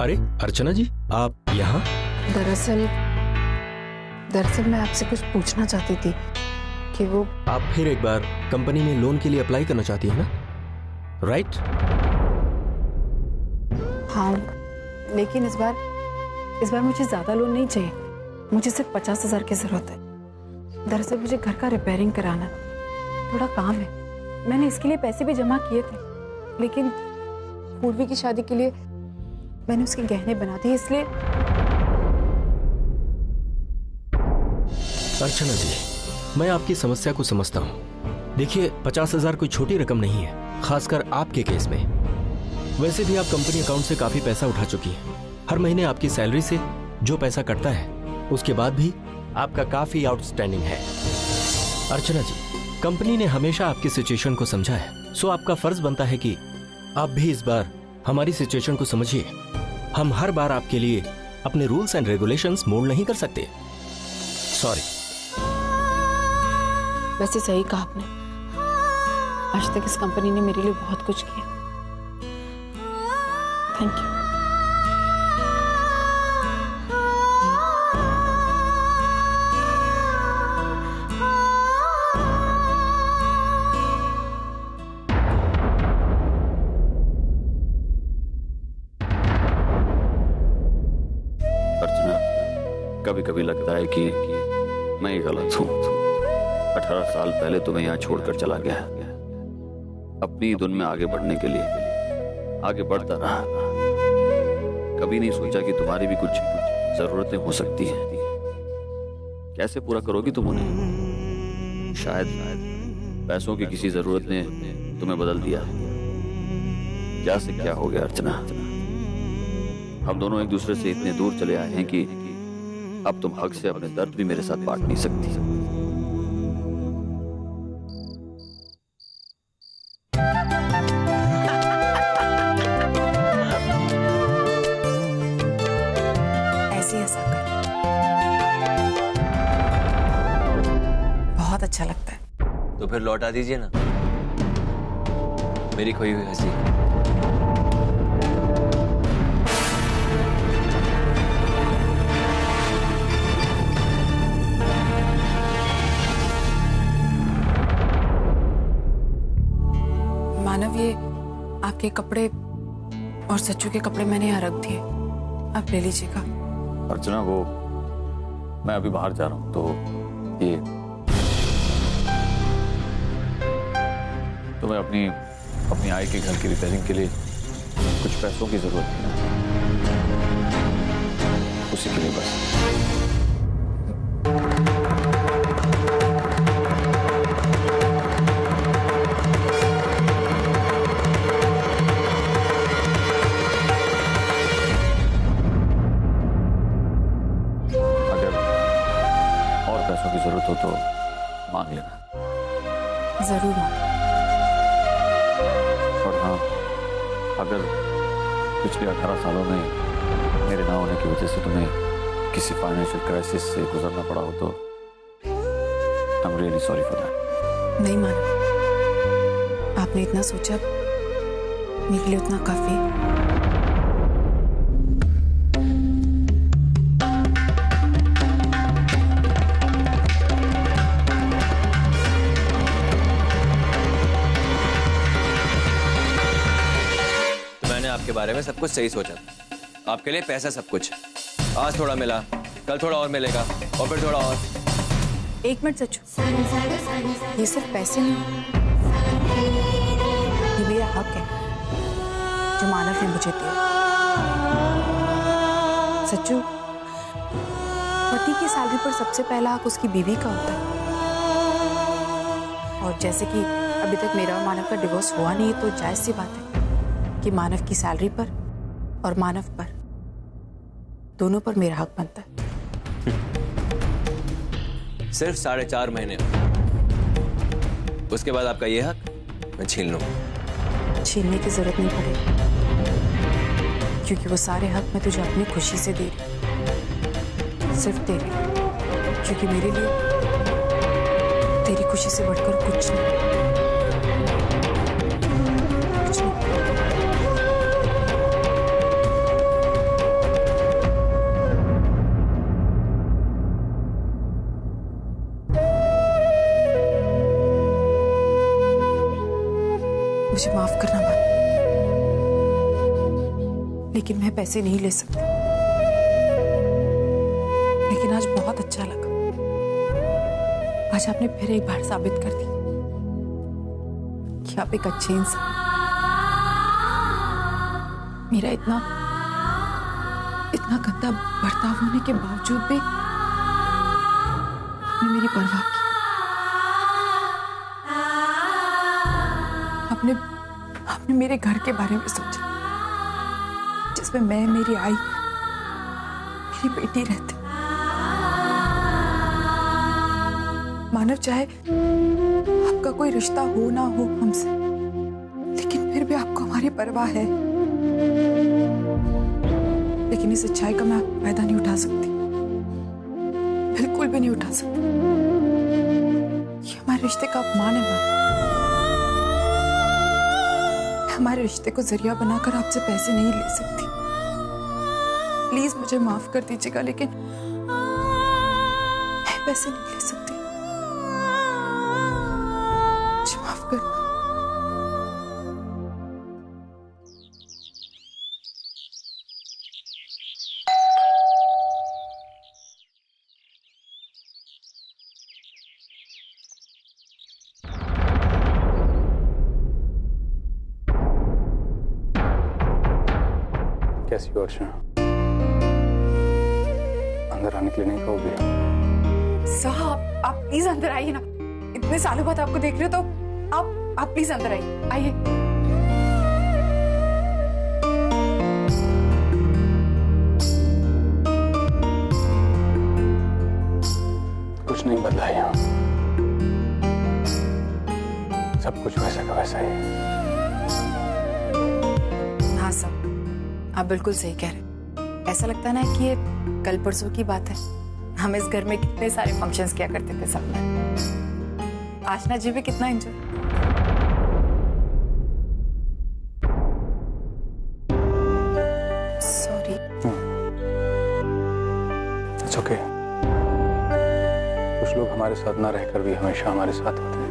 अरे अर्चना जी, आप यहाँ? दरअसल मैं आपसे कुछ पूछना चाहती थी कि वो आप फिर एक बार कंपनी में लोन के लिए अप्लाई करना चाहती है ना, राइट? हाँ, लेकिन इस बार मुझे ज्यादा लोन नहीं चाहिए। मुझे सिर्फ 50,000 की जरूरत है। दरअसल मुझे घर का रिपेयरिंग कराना, थोड़ा काम है। मैंने इसके लिए पैसे भी जमा किए थे, लेकिन पूर्वी की शादी के लिए मैंने उसके गहने बना दिए, इसलिए। अर्चना जी, मैं आपकी समस्या को समझता हूँ। देखिए, 50,000 कोई छोटी रकम नहीं है, खासकर आपके केस में। वैसे भी आप कंपनी अकाउंट से काफी पैसा उठा चुकी हैं। हर महीने आपकी सैलरी से जो पैसा कटता है, उसके बाद भी आपका काफी आउटस्टैंडिंग है। अर्चना जी, कंपनी ने हमेशा आपकी सिचुएशन को समझा है, सो आपका फर्ज बनता है कि आप भी इस बार हमारी सिचुएशन को समझिए। हम हर बार आपके लिए अपने रूल्स एंड रेगुलेशंस मोड़ नहीं कर सकते। सॉरी। वैसे सही कहा आपने, आज तक इस कंपनी ने मेरे लिए बहुत कुछ किया। Thank you. कभी कभी लगता है कि मैं ही गलत हूँ। 18 साल पहले तुम्हें यहाँ छोड़कर चला गया, अपनी धुन में आगे बढ़ने के लिए आगे बढ़ता रहा। कभी नहीं सोचा कि तुम्हारी भी कुछ जरूरतें हो सकती हैं। कैसे पूरा करोगी तुम उन्हें? शायद पैसों की किसी जरूरत ने तुम्हें बदल दिया। क्या से क्या हो गया अर्चना? हम दोनों एक दूसरे से इतने दूर चले आए हैं कि अब तुम हक से अपने दर्द भी मेरे साथ बांट नहीं सकती। ऐसे ऐसा कर, बहुत अच्छा लगता है। तो फिर लौटा दीजिए ना मेरी खोई हुई हंसी। मानव, ये आपके कपड़े और सच्चू के कपड़े मैंने यहाँ रख दिए, आप ले लीजिएगा। अर्चना, वो मैं अभी बाहर जा रहा हूँ, तो ये तुम्हें अपनी आय के घर की रिपेयरिंग के लिए कुछ पैसों की जरूरत है ना, उसी के लिए बस। की जरूरत हो तो मांग लेना। जरूर मांग। और हाँ, अगर पिछले 18 सालों में मेरे ना होने की वजह से तुम्हें किसी फाइनेंशियल क्राइसिस से गुजरना पड़ा हो तो I am really sorry for that. नहीं मानव, आपने इतना सोचा, मेरे लिए उतना काफी। आपके बारे में सब कुछ सही सोचा। आपके लिए पैसा सब कुछ। आज थोड़ा मिला, कल थोड़ा और मिलेगा, और फिर थोड़ा और। एक मिनट सच्चू, ये सिर्फ पैसे नहीं, ये मेरा हक है जो मानव ने मुझे दिया। सच्चू, पति की सैलरी पर सबसे पहला हक उसकी बीवी का होता है। और जैसे कि अभी तक मेरा और मानव का डिवोर्स हुआ नहीं है, तो जायज सी बात है कि मानव की सैलरी पर और मानव पर, दोनों पर मेरा हक बनता है। सिर्फ 4.5 महीने, उसके बाद आपका ये हक मैं छीन लूंगा। छीनने की जरूरत नहीं पड़ेगी, क्योंकि वो सारे हक मैं तुझे अपनी खुशी से दे रही, सिर्फ तेरे, क्योंकि मेरे लिए तेरी खुशी से बढ़कर कुछ नहीं। मुझे माफ करना मान, लेकिन मैं पैसे नहीं ले सकती। लेकिन आज बहुत अच्छा लगा, आज आपने फिर एक बार साबित कर दी कि आप एक अच्छे इंसान। मेरा इतना गंदा बर्ताव होने के बावजूद भी आपने मेरी परवाह की। आपने मेरे घर के बारे में सोचा, जिसमें मैं, मेरी आई, मेरी बेटी रहते। मानव चाहे आपका कोई रिश्ता हो ना हो हमसे, लेकिन फिर भी आपको हमारी परवाह है। लेकिन इस सच्चाई का मैं फायदा नहीं उठा सकती, बिल्कुल भी नहीं उठा सकती। ये हमारे रिश्ते का अपमान है माँ। हमारे रिश्ते को जरिया बनाकर आपसे पैसे नहीं ले सकती। प्लीज मुझे माफ कर दीजिएगा, लेकिन मैं पैसे नहीं ले सकती। मुझे माफ कर। कैसी हो अर्चना? अंदर आने के लिए नहीं कहोगे? साहब आप प्लीज अंदर आइए ना, इतने सालों बाद आपको देख रहे हो तो आप प्लीज अंदर आइए। आइए। कुछ नहीं बदला है यहाँ, सब कुछ वैसा का वैसा ही। हाँ साहब, आप बिल्कुल सही कह रहे हैं। ऐसा लगता है ना कि ये कल परसों की बात है। हम इस घर में कितने सारे फंक्शंस किया करते थे सब में। आशना जी भी कितना एंजॉय। सॉरी। It's okay. कुछ लोग हमारे साथ ना रहकर भी हमेशा हमारे साथ होते हैं।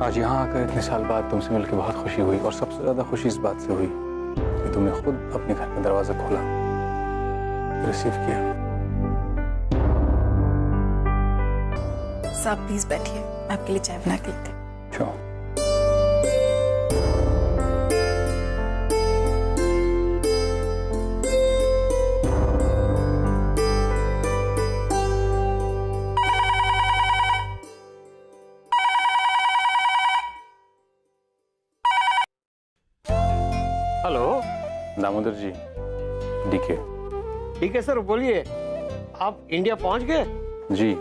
आज यहाँ आकर इतने साल बाद तुमसे मिलकर बहुत खुशी हुई, और सबसे ज्यादा खुशी इस बात से हुई कि तुमने खुद अपने घर का दरवाजा खोला, रिसीव किया। साहब प्लीज बैठिए, मैं आपके लिए चाय बना के लेती हूँ। Sure. हेलो दामोदर जी, डीके। ठीक है सर, बोलिए। आप इंडिया पहुंच गए? जी,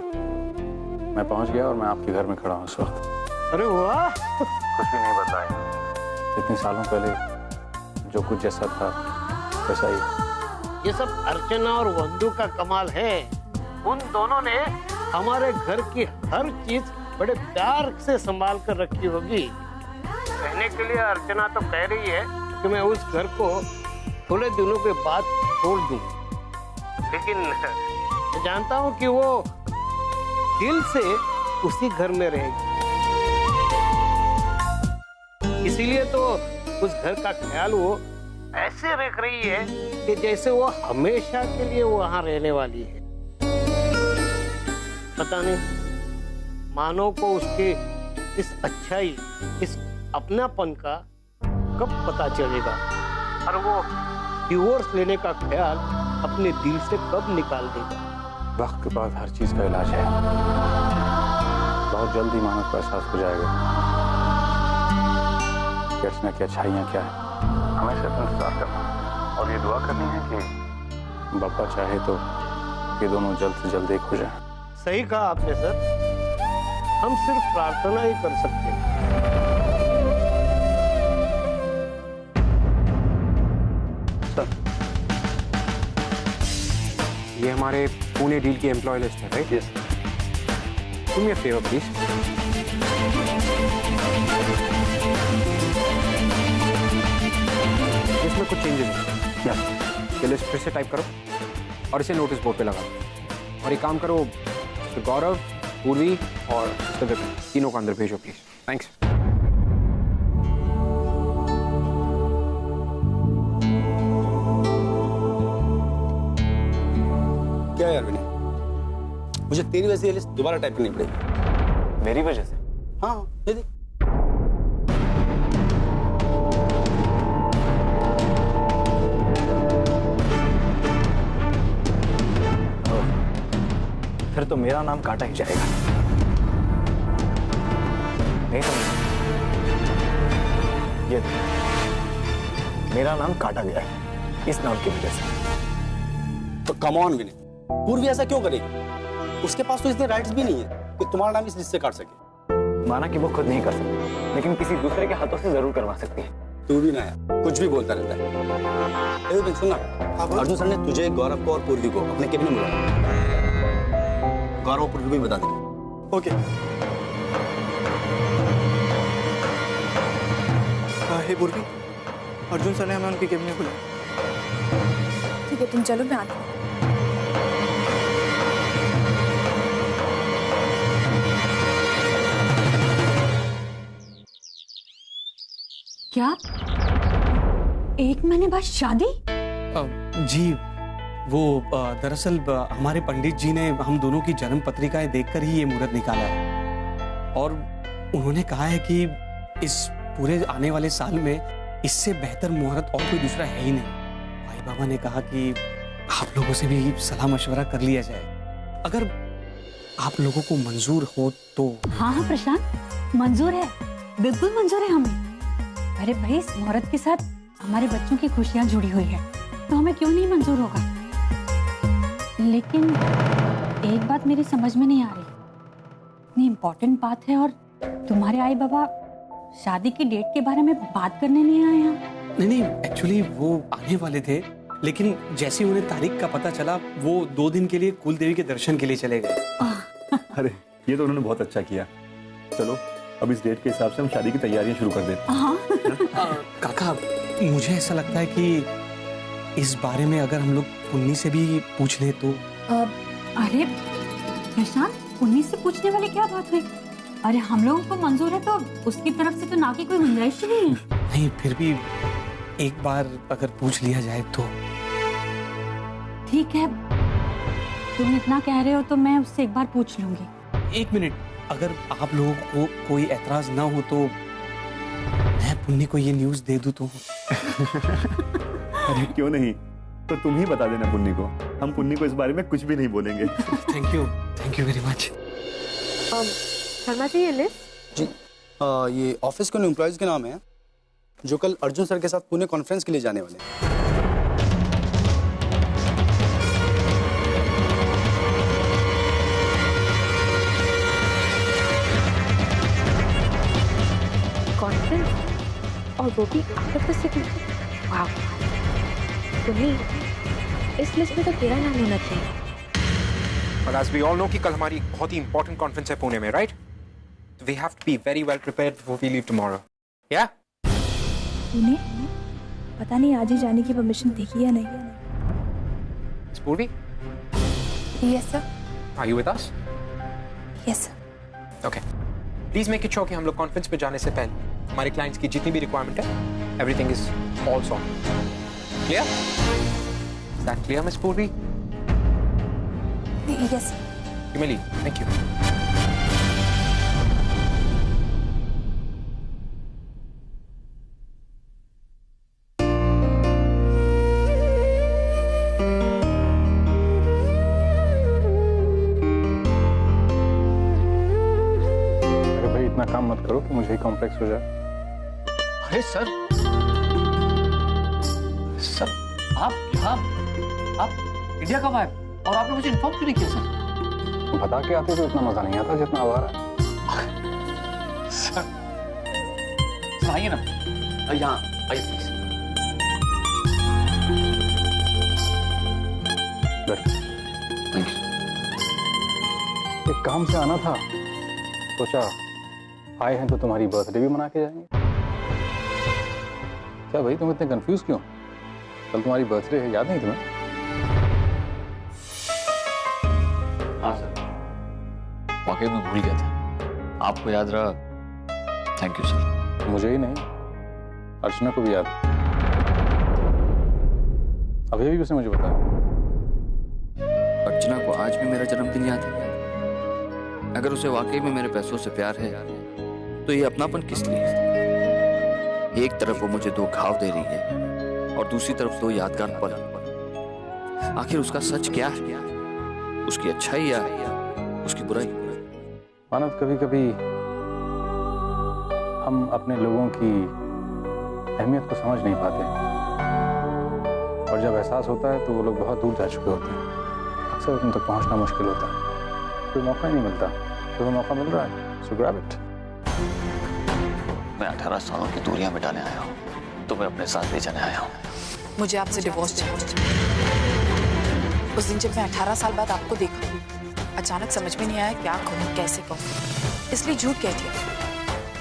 मैं पहुंच गया और मैं आपके घर में खड़ा हूँ इस वक्त। अरे वाह, कुछ भी नहीं बदला है। इतने सालों पहले जो कुछ जैसा था वैसा ही। ये सब अर्चना और वंदू का कमाल है। उन दोनों ने हमारे घर की हर चीज बड़े प्यार से संभाल कर रखी होगी। कहने के लिए अर्चना तो कह रही है कि मैं उस घर को थोड़े दिनों के बाद छोड़ दूं, लेकिन मैं जानता हूं कि वो दिल से उसी घर में रहेगी। इसीलिए तो उस घर का ख्याल वो ऐसे रख रही है कि जैसे वो हमेशा के लिए वहां रहने वाली है। पता नहीं मानव को उसके इस अच्छाई, इस अपनापन का कब पता चलेगा, और वो डिवोर्स लेने का ख्याल अपने दिल से कब निकाल देगा। वक्त के बाद हर चीज का इलाज है। बहुत जल्दी मानव को एहसास हो जाएगा कि अर्चना की अच्छाइयाँ क्या है। हमें सिर्फ इंतजार करना और ये दुआ करनी है कि बाबा चाहे तो ये दोनों जल्द से जल्द एक हो जाए। सही कहा आपने सर, हम सिर्फ प्रार्थना ही कर सकते हैं। ये हमारे पुणे डील की एम्प्लॉय लिस्ट है, right? Yes. Do me a favour please. इसमें कुछ चेंजेस हैं। क्या? ये लिस्ट फिर से टाइप करो और इसे नोटिस बोर्ड पे लगा दो। और एक काम करो, गौरव, पूर्वी और विपिन तीनों को अंदर भेजो प्लीज। थैंक्स। क्या यार विनय, मुझे तेरी वजह से ये लिस्ट दोबारा टाइप करनी पड़ेगी। मेरी वजह से? हाँ ये देख। फिर तो मेरा नाम काटा ही जाएगा। नहीं समझ? ये मेरा नाम काटा गया है इस नाम की वजह से। तो कम ऑन विनय, पूर्वी ऐसा क्यों करेगी? उसके पास तो इतने राइट्स भी नहीं है कि तुम्हारा नाम इस लिस्ट से काट सके। माना कि वो खुद नहीं कर सकती, लेकिन किसी दूसरे के हाथों से जरूर करवा सकती है। तू भी ना यार, कुछ भी बोलता रहता है। सुन ना, अर्जुन सर ने तुझे, गौरव को और पूर्वी को अपने केबिन में बुलाया। गौरव और पूर्वी को भी बता देना। ओके। हे पूर्वी, अर्जुन सर ने हमें उनके केबिन में बुलाया। ठीक है, तुम चलो, मैं आती हूँ। क्या 1 महीने बाद शादी? जी वो दरअसल हमारे पंडित जी ने हम दोनों की जन्म पत्रिकाएं देखकर ही ये मुहूर्त निकाला है, और उन्होंने कहा है कि इस पूरे आने वाले साल में इससे बेहतर मुहूर्त और कोई दूसरा है ही नहीं। भाई बाबा ने कहा कि आप लोगों से भी सलाह मशवरा कर लिया जाए, अगर आप लोगों को मंजूर हो तो। हाँ हाँ प्रशांत, मंजूर है, बिल्कुल मंजूर है हमें। अरे भाई, इस मुहूर्त के साथ हमारे बच्चों की खुशियां जुड़ी हुई है, तो हमें क्यों नहीं मंजूर होगा। लेकिन एक बात मेरी समझ में नहीं आ रही, इतनी इम्पोर्टेंट बात है और तुम्हारे आई बाबा शादी की डेट के बारे में बात करने नहीं आए हैं। नहीं, एक्चुअली वो आने वाले थे, लेकिन जैसे ही उन्हें तारीख का पता चला वो 2 दिन के लिए कुल देवी के दर्शन के लिए चले गए। अरे ये तो उन्होंने बहुत अच्छा किया। चलो अब इस डेट के हिसाब से हम शादी की तैयारियां शुरू कर देते हैं। काका, मुझे ऐसा लगता है कि इस बारे में अगर हम लोग पुन्नी से भी पूछ लें तो। अरे प्रशांत, पुन्नी से पूछने वाली क्या बात हुई? अरे हम लोगों को मंजूर है तो उसकी तरफ से तो ना की कोई गुंजाइश नहीं है। नहीं, फिर भी एक बार अगर पूछ लिया जाए तो। ठीक है, तुम इतना कह रहे हो तो मैं उससे एक बार पूछ लूंगी। 1 मिनट, अगर आप लोगों को कोई एतराज ना हो तो मैं पुन्नी को ये न्यूज़ दे दूं तो। अरे क्यों नहीं, तो तुम ही बता देना पुन्नी को, हम पुन्नी को इस बारे में कुछ भी नहीं बोलेंगे। Thank you very much. Sharma ji, ये लिस्ट? जी ये ऑफिस के एम्प्लॉयज के नाम है जो कल अर्जुन सर के साथ पुणे कॉन्फ्रेंस के लिए जाने वाले हैं। कॉन्फ्रेंस, और वो भी आफ्टर द सिग्नेचर। वाह, तुम्हें इस लिस्ट में तो तेरा नाम होना चाहिए। But as we all know कि कल हमारी एक बहुत ही important conference है पुणे में, right? So we have to be very well prepared before we leave tomorrow. Yeah? Pune? पता नहीं आज ही जाने की परमिशन देगी या नहीं। Miss Purvi? Yes sir. Are you with us? Yes sir. Okay. Please make it sure कि हम लोग कॉन्फ्रेंस पे जाने से पहले हमारे क्लाइंट्स की जितनी भी रिक्वायरमेंट है, everything is all sorted. Clear? Is that clear, Miss Purvi? Yes sir. You may leave. Thank you. अरे भाई इतना काम मत करो कि मुझे ही कॉम्प्लेक्स हो जाए। अरे सर आप इंडिया कब आए और आपने मुझे इन्फॉर्म क्यों नहीं किया सर? बता के आते तो इतना मजा नहीं आता जितना अब आ रहा है। सर आइए ना, यहाँ आइए प्लीज। Thank you. एक काम से आना था, सोचा आए हैं तो तुम्हारी बर्थडे भी मना के जाएंगे। क्या भाई तुम इतने कंफ्यूज क्यों? कल तुम्हारी बर्थडे है, याद नहीं तुम्हें? हाँ सर, वाकई में भूल गया था, आपको याद रहा, थैंक यू सर। मुझे ही नहीं, अर्चना को भी याद। अभी भी उसने मुझे बताया। अर्चना को आज भी मेरा जन्मदिन याद है। अगर उसे वाकई में मेरे पैसों से प्यार है तो ये अपनापन किस लिए? एक तरफ वो मुझे 2 घाव दे रही है और दूसरी तरफ 2 यादगार पल। आखिर उसका सच क्या है? उसकी अच्छाई या उसकी बुराई? मानव, कभी कभी हम अपने लोगों की अहमियत को समझ नहीं पाते और जब एहसास होता है तो वो लोग बहुत दूर जा चुके होते हैं। अक्सर उन तक पहुंचना मुश्किल होता है, कोई मौका ही नहीं मिलता। तो वो मौका मिल रहा है, सो ग्रैब इट। मैं 18 सालों की दूरियां मिटाने आया हूँ, तुम्हें अपने साथ ले जाने आया हूँ। मुझे आपसे डिवोर्स चाहिए। उस दिन जब मैं 18 साल बाद आपको देखा, अचानक समझ में नहीं आया क्या कहूँ, कैसे कहूँ, इसलिए झूठ कह दिया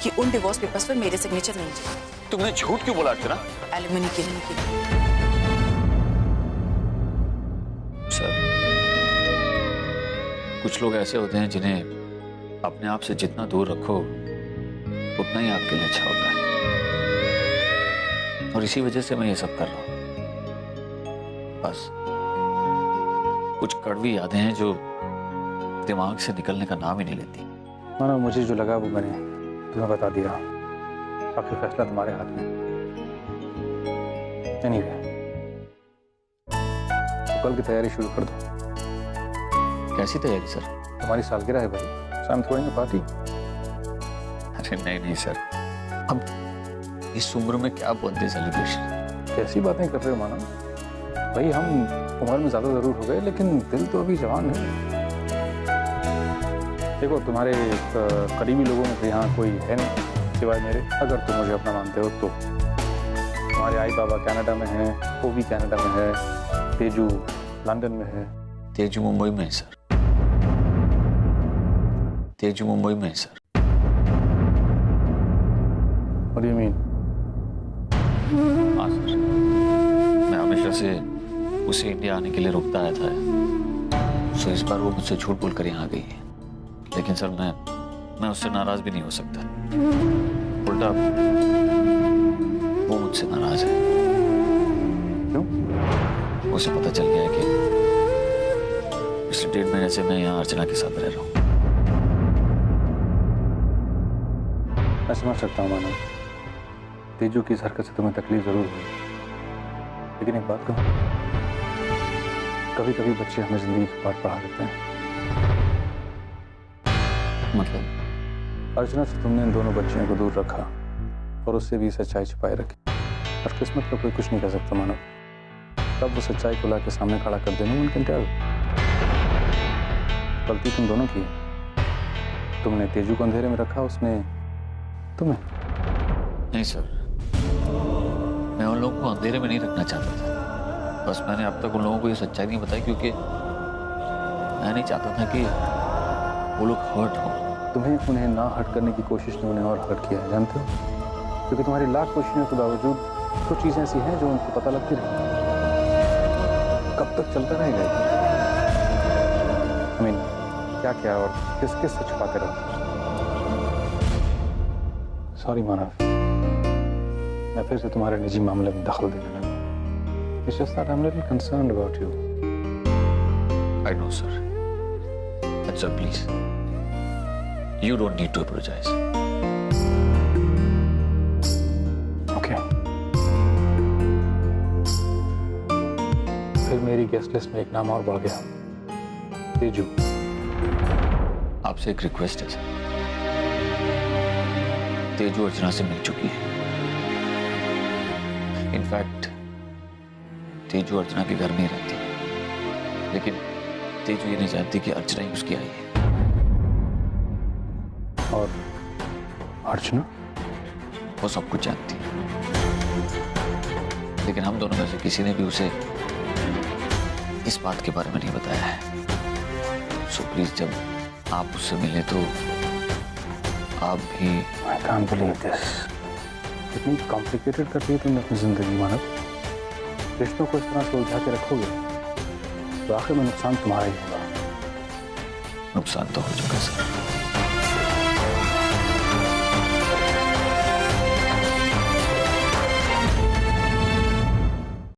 कि उन डिवोर्स पेपर्स पर मेरे सिग्नेचर नहीं चाहिए। तुमने झूठ क्यों बोला अर्चना? एलिमनी के लिए। सर, कुछ लोग ऐसे होते हैं जिन्हें अपने आप से जितना दूर रखो उतना ही आपके लिए अच्छा होता है, और इसी वजह से मैं ये सब कर रहा हूं। बस कुछ कड़वी यादें हैं जो दिमाग से निकलने का नाम ही नहीं लेती। मानो मुझे जो लगा वो मैंने तुम्हें बता दिया। बाकी फैसला तुम्हारे हाथ में। एनीवे, तो कल की तैयारी शुरू कर दो। कैसी तैयारी सर? तुम्हारी सालगिरह है भाई, शाम थोड़ी पार्टी। अरे नहीं सर, अब इस उम्र में क्या बर्थडे सेलिब्रेशन? कैसी बातें कर रहे हो मानव? भाई हम उम्र में ज्यादा जरूर हो गए लेकिन दिल तो अभी जवान है। देखो, तुम्हारे करीबी लोगों में से यहाँ कोई है नहीं सिवाय मेरे। अगर तुम मुझे अपना मानते हो तो तुम्हारे आई बाबा कनाडा में हैं, वो भी कनाडा में है, तेजू लंदन में है। तेजू मुंबई में है सर। तेजू मुंबई में है sir. What do you mean? हाँ सर, मैं हमेशा से उसे इंडिया आने के लिए रोकता आया था, सो इस बार वो मुझसे झूठ बोलकर यहाँ आ गई है। लेकिन सर मैं उससे नाराज भी नहीं हो सकता। उल्टा वो मुझसे नाराज है। क्यों? उसे पता चल गया है कि पिछले 1.5 महीने से मैं यहाँ अर्चना के साथ रह रहा हूँ। मैं समझ सकता हूँ मानव, तेजू की इस हरकत से तुम्हें तकलीफ जरूर हुई, लेकिन एक बात कहूँ, कभी कभी बच्चे हमें जिंदगी की पाठ पढ़ा देते हैं। मतलब? अर्चना से तुमने इन दोनों बच्चियों को दूर रखा और उससे भी सच्चाई छिपाए रखी, और किस्मत का कोई कुछ नहीं कर सकता मानव। तब वो सच्चाई को लाके सामने खड़ा कर देना उनके टेल। गलती तुम दोनों की है। तुमने तेजू को अंधेरे में रखा, उसने तुम्हें। नहीं सर, मैं उन लोगों को अंधेरे में नहीं रखना चाहता था। बस मैंने अब तक उन लोगों को ये सच्चाई नहीं बताई क्योंकि मैं नहीं चाहता था कि वो लोग हर्ट हो। तुम्हें उन्हें ना हर्ट करने की कोशिश ने उन्हें और हर्ट किया है, जानते हो? क्योंकि तुम्हारी लाख कोशिशों के बावजूद कुछ चीजें ऐसी हैं जो उनको पता लगती रही। कब तक चलता रहेगा? I mean, क्या और किस किस से छुपाते रहो? सॉरी मानव, मैं फिर से तुम्हारे निजी मामले में दखल देने लगा। It's just that I'm a little concerned about you. I know, sir. But sir, please, you don't need to apologize. Okay. फिर मेरी गेस्ट लिस्ट में एक नाम और बढ़ गया, तेजू। आपसे एक रिक्वेस्ट है सर। तेजू अर्चना से मिल चुकी है। इनफैक्ट तेजू अर्चना के घर में ही रहती है, लेकिन तेजू ये नहीं जानती कि अर्चना ही उसकी आई है। और अर्चना? वो सब कुछ जानती है, लेकिन हम दोनों में से किसी ने भी उसे इस बात के बारे में नहीं बताया है। सो प्लीज, जब आप उससे मिले तो आप भी। I can't believe this. कितनी कॉम्प्लिकेटेड कर दी तुमने अपनी जिंदगी मानव। रिश्तों को इस तरह से उलझा के रखोगे तो आखिर में नुकसान तुम्हारा ही होगा। नुकसान तो हो चुका सर।